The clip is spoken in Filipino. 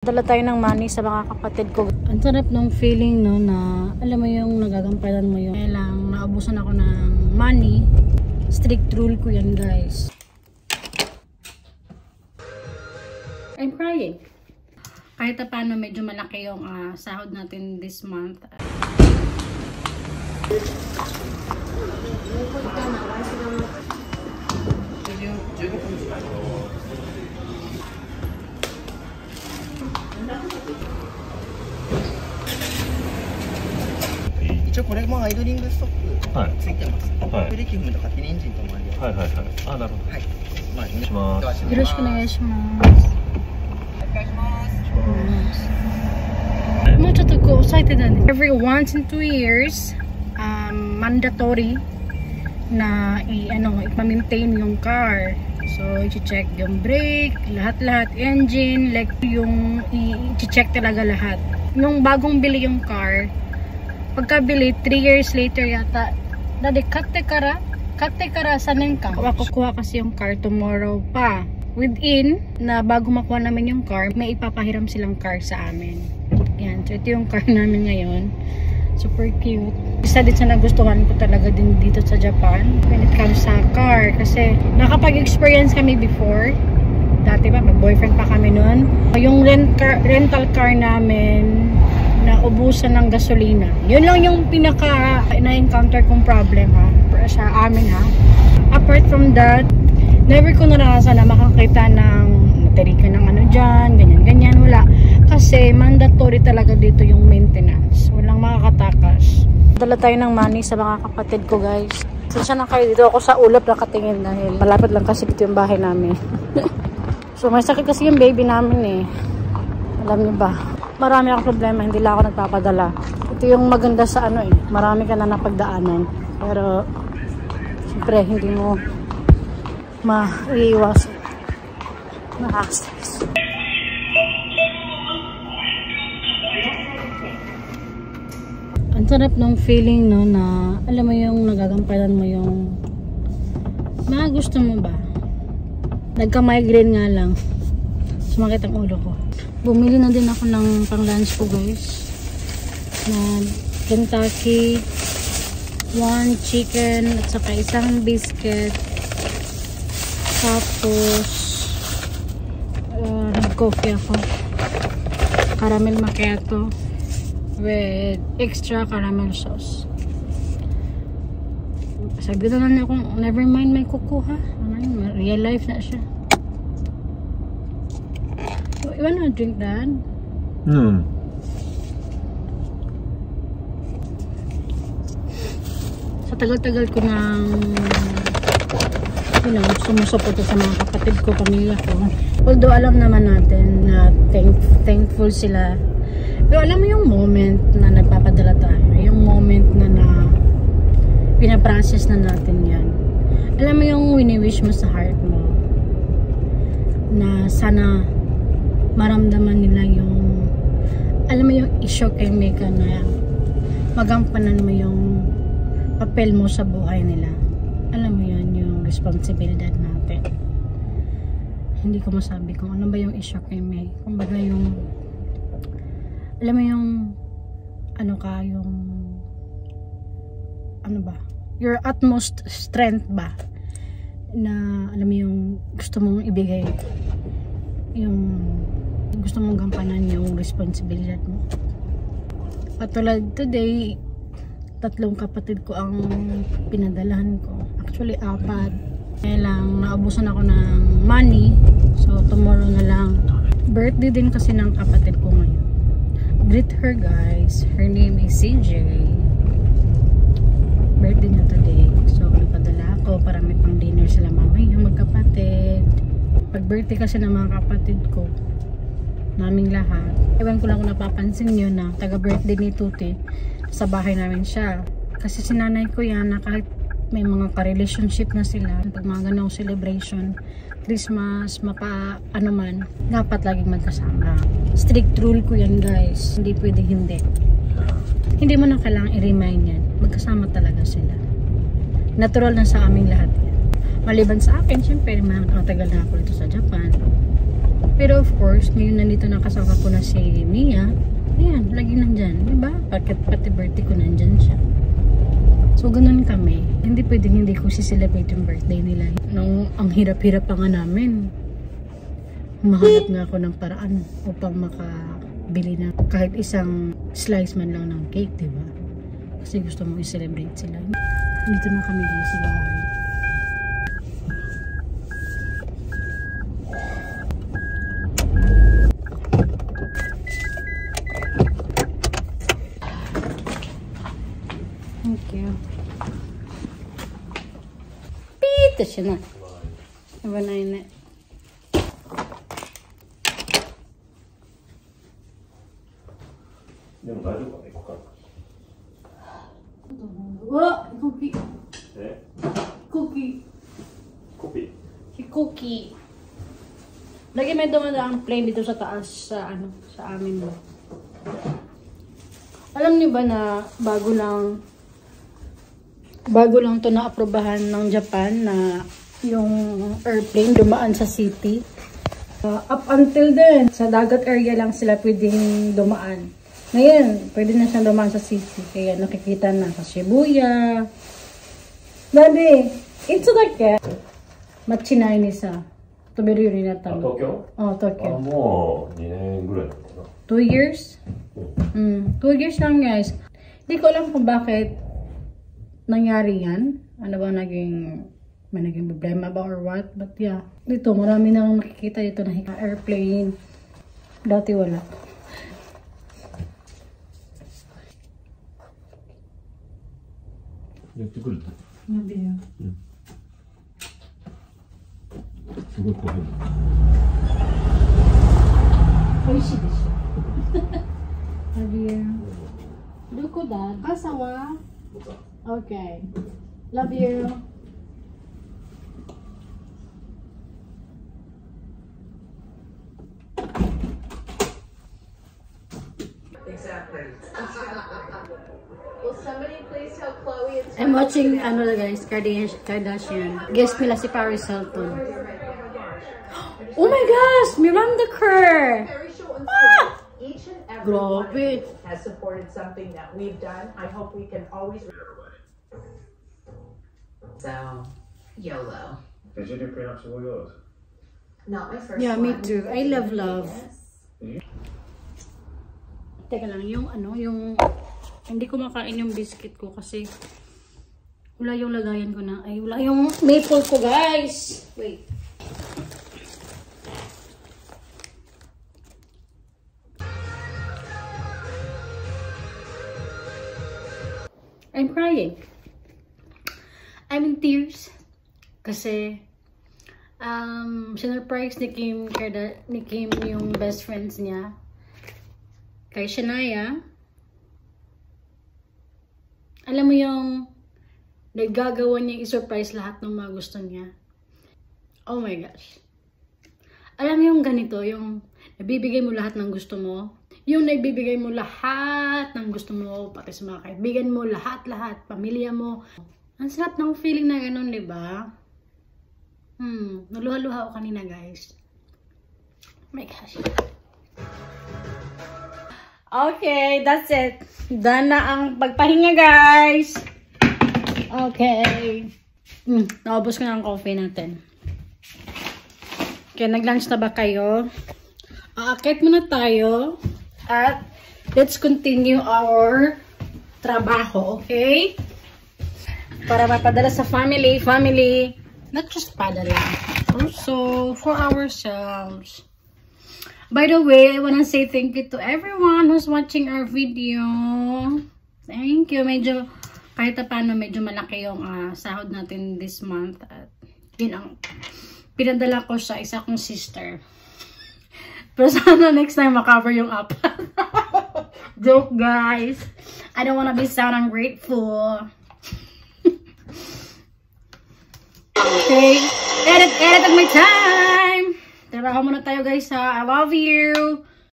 Dala tayo ng money sa mga kapatid ko. Ang sarap ng feeling, no, na alam mo yung nagagampanan mo yung kailang naubusan ako ng money. Strict rule ko yan, guys. I'm crying. Kahit paano medyo malaki yung sahod natin this month.一応これもアイドリングストックついてます。はい。フリキュムと勝手にエンジンともあります。はいはいはい。あ、なるほど。はい。まあ、お願いします。よろしくお願いします。もうちょっとこうexcitedなね。Every once in 2 years, mandatory na ipa-maintain yung car. So, i-check yung brake, lahat-lahat, engine, like yung i-check talaga lahat. Yung bagong bili yung car, pagkabili 3 years later yata, dadi katte kara sanin ka. Kukuha kasi yung car tomorrow pa. Within na bago makuha namin yung car, may ipapahiram silang car sa amin. Yan, so ito yung car namin ngayon. Super cute. Isa din sa nagustuhan ko talaga din dito sa Japan when it comes sa car. Kasi nakapag-experience kami before. Dati ba, mag-boyfriend pa kami noon. Yung rental car namin na ubusan ng gasolina. Yun lang yung pinaka na-encounter kong problem sa amin Apart from that, never ko naranasan na makakita ng materika ng ano dyan, ganyan-ganyan, wala. Kasi mandatory talaga dito yung maintenance. Walang makakatakas. Dala tayo ng money sa mga kapatid ko, guys. Sensya na kayo, dito ako sa ulap nakatingin dahil malapit lang kasi dito yung bahay namin. So may sakit kasi yung baby namin eh. Alam niyo ba? Marami akong problema, hindi lang ako nagpapadala. Ito yung maganda sa ano eh. Marami ka na napagdaanan. Pero siyempre hindi mo maiiwas na access. Ang sarap ng feeling, no, na alam mo yung nagagampanan mo yung mga gusto mo ba. Nagka-migraine nga lang, sumakit ang ulo ko. Bumili na din ako ng pang lunch ko, guys, na Kentucky, 1 chicken at saka isang biscuit. Tapos nag-coffee ako, caramel macchiato with extra caramel sauce. Sagdi na lang akong never mind may kukuha. Real life na siya. You wanna drink that? Sa tagal-tagal ko nang sumusuporta sa mga kapatid ko, pamilya ko. Although alam naman natin na thankful sila. Pero alam mo yung moment na nagpapadala tayo, yung moment na pinaprocess na natin yan. Alam mo yung wini-wish mo sa heart mo na sana maramdaman nila yung, alam mo yung i-shock kay Mika na magampanan mo yung papel mo sa buhay nila. Alam mo yun, yung responsibilidad natin. Hindi ko masabi kung ano ba yung i-shock kay May. Kumbaga yung, alam mo yung your utmost strength ba na alam mo yung gusto mong ibigay, yung gusto mong gampanan yung responsibilidad mo. Patulad today, 3 kapatid ko ang pinadalahan ko. Actually 4. Kaya lang naubusan ako ng money, so tomorrow na lang. Birthday din kasi ng kapatid ko ngayon. Greet her, guys. Her name is CJ. Birthday niya today. So nagpadala ako para may pang dinner sila mamaya magkapatid. Pag birthday kasi ng mga kapatid ko, naming lahat, ewan ko lang kung napapansin nyo na taga birthday ni Tuti, sa bahay namin siya. Kasi sinanay ko yan na kahit may mga ka-relationship na sila, pag mga ganong celebration, Christmas, ano man, dapat laging magkasama. Strict rule ko yan, guys. Hindi pwede hindi. Hindi mo na kailangang i-remind yan. Magkasama talaga sila. Natural na sa aming lahat yan. Maliban sa akin, syempre, matagal na ako dito sa Japan. Pero of course, ngayon nandito na kasama ko na si Mia. Ayan, lagi nandyan. Diba? Pati birthday ko nandyan siya. So, ganun kami. Hindi pwedeng hindi ko si-celebrate yung birthday nila. Nung ang hirap-hirap pa nga namin, mahanap nga ako ng paraan upang makabili na kahit isang slice man lang ng cake, diba? Kasi gusto mong i-celebrate sila. Dito na kami guys sa bahay. Thank you. Pita siya na. Iba na yun eh. Wah, cookie. Cookie. Si Cookie. Lagi may dumadaang plane dito sa taas sa amin. Alam niyo ba na bago lang to na-aprobahan ng Japan na yung airplane dumaan sa city. Up until then, sa dagat area lang sila pwedeng dumaan. Ngayon, pwede na siyang dumaan sa city. Kaya nakikita na sa Shibuya. Babe, it's like that. Machinay ni sa. Tobero yun nata. Tokyo? Oh, Tokyo. Mo 2年ぐらいなのかな. 2 years? 2 years lang guys. Hindi ko alam kung bakit nangyari yan. Ano ba may naging problema ba or what? But yeah. Dito, marami nang nakikita dito na airplane. Dati wala. Mabiyo. すごい怖い。美味しいでしょ。Mabiyo. Duko dad. Kasawa? Okay. Love you. Exactly. Will somebody please tell Chloe it's I'm watching guys, Kardashian. Guest nila si Paris Hilton. Oh my gosh, Miranda Kerr. very short and sweet. Each and every one of Grabe. you has supported something that we've done. I hope we can always. So, YOLO. Did you do prenuptial yours? Not my first Yeah, one. me too. I love love. Yes. Teka lang, yung hindi ko makain yung biscuit ko kasi wala yung lagayan ko na. Ay, wala yung maple ko, guys. Wait. I'm crying. I'm in tears. Kasi, sinurprise ni Kim yung best friends niya. Kay Shania. Alam mo yung naggagawa niya i-surprise lahat ng mga gusto niya. Oh my gosh. Alam mo yung ganito, yung nabibigay mo lahat ng gusto mo. Yung nagbibigay mo lahat ng gusto mo, pati sa mga kaibigan mo, lahat, pamilya mo. Ang sarap ng feeling na ganun, diba? Naluha-luha ako kanina, guys. Oh my gosh. Okay, that's it. Done na ang pagpahinga, guys. Okay. Naubos ko na ang coffee natin. Okay, nag-lunch na ba kayo? Aakit muna tayo. At let's continue our trabaho, okay? Para mapadala sa family. Not just padala. Also, for ourselves. By the way, I wanna say thank you to everyone who's watching our video. Thank you. Medyo, kahit paano, medyo malaki yung sahod natin this month. At yun ang pinadala ko sa isa kong sister. Pero sana next time makover yung apat. Joke, guys. I don't wanna be sound ungrateful. Okay. Edit at my time. Trabaho muna tayo, guys, ha. I love you.